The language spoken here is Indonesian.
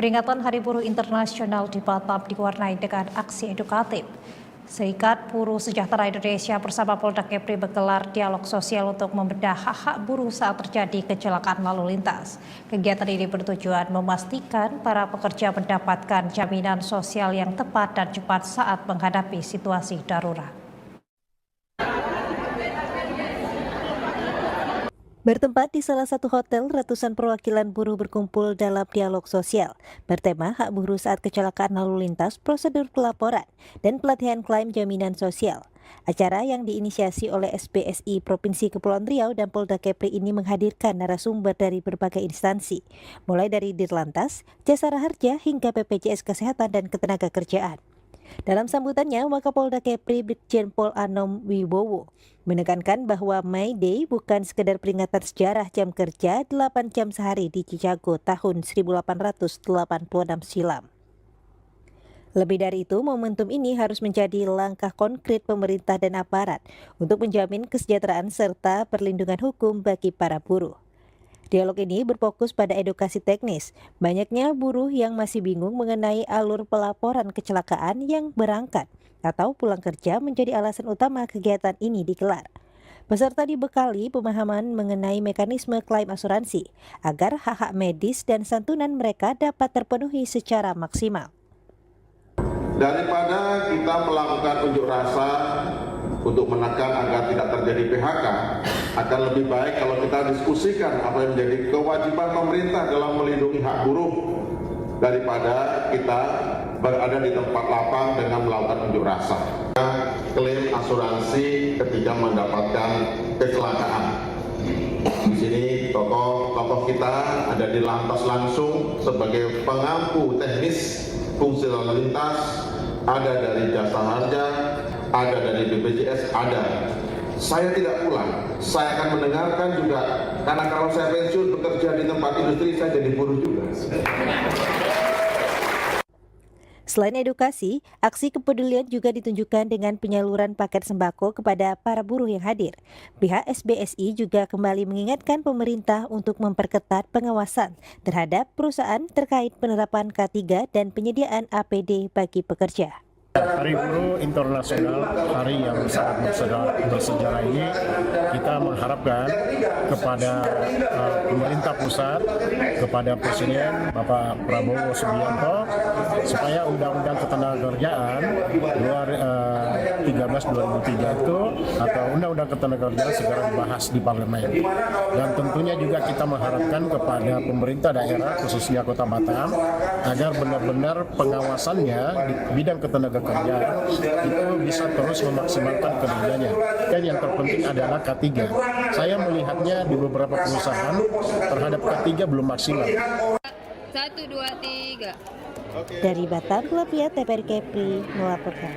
Peringatan Hari Buruh Internasional di Batam diwarnai dengan aksi edukatif. Serikat Buruh Sejahtera Indonesia bersama Polda Kepri menggelar dialog sosial untuk membedah hak-hak buruh saat terjadi kecelakaan lalu lintas. Kegiatan ini bertujuan memastikan para pekerja mendapatkan jaminan sosial yang tepat dan cepat saat menghadapi situasi darurat. Bertempat di salah satu hotel, ratusan perwakilan buruh berkumpul dalam dialog sosial bertema hak buruh saat kecelakaan lalu lintas, prosedur pelaporan, dan pelatihan klaim jaminan sosial. Acara yang diinisiasi oleh SBSI Provinsi Kepulauan Riau dan Polda Kepri ini menghadirkan narasumber dari berbagai instansi, mulai dari Dirlantas, Jasara Harja hingga BPJS Kesehatan dan Ketenagakerjaan. Dalam sambutannya, Wakapolda Kepri Brigjen Pol Anom Wibowo menekankan bahwa May Day bukan sekedar peringatan sejarah jam kerja 8 jam sehari di Chicago tahun 1886 silam. Lebih dari itu, momentum ini harus menjadi langkah konkret pemerintah dan aparat untuk menjamin kesejahteraan serta perlindungan hukum bagi para buruh. Dialog ini berfokus pada edukasi teknis. Banyaknya buruh yang masih bingung mengenai alur pelaporan kecelakaan yang berangkat atau pulang kerja menjadi alasan utama kegiatan ini digelar. Peserta dibekali pemahaman mengenai mekanisme klaim asuransi agar hak-hak medis dan santunan mereka dapat terpenuhi secara maksimal. Daripada kita melakukan unjuk rasa untuk menekan agar tidak terjadi PHK, akan lebih baik kalau kita diskusikan apa yang menjadi kewajiban pemerintah dalam melindungi hak buruh daripada kita berada di tempat lapang dengan melakukan unjuk rasa. Klaim asuransi ketika mendapatkan kecelakaan. Di sini tokoh kita ada di lantas langsung sebagai pengampu teknis fungsi lalu lintas, ada dari Jasa Harja, ada dari BPJS, ada. Saya tidak pulang, saya akan mendengarkan juga, karena kalau saya pensiun bekerja di tempat industri, saya jadi buruh juga. Selain edukasi, aksi kepedulian juga ditunjukkan dengan penyaluran paket sembako kepada para buruh yang hadir. Pihak SBSI juga kembali mengingatkan pemerintah untuk memperketat pengawasan terhadap perusahaan terkait penerapan K3 dan penyediaan APD bagi pekerja. Hari Buruh Internasional, hari yang sangat bersejarah ini, kita mengharapkan kepada pemerintah pusat, kepada Presiden Bapak Prabowo Subianto, supaya Undang-Undang Ketenagakerjaan 13/2003 itu atau Undang-Undang Ketenagakerjaan segera dibahas di Parlemen. Dan tentunya juga kita mengharapkan kepada pemerintah daerah, khususnya Kota Batam, agar benar-benar pengawasannya di bidang ketenagakerjaan itu bisa terus memaksimalkan kinerjanya. Dan yang terpenting adalah K3. Saya melihatnya di beberapa perusahaan terhadap K3 belum maksimal. 1, 2, 3. Dari Batam, Televisi TVRI Kepri melaporkan.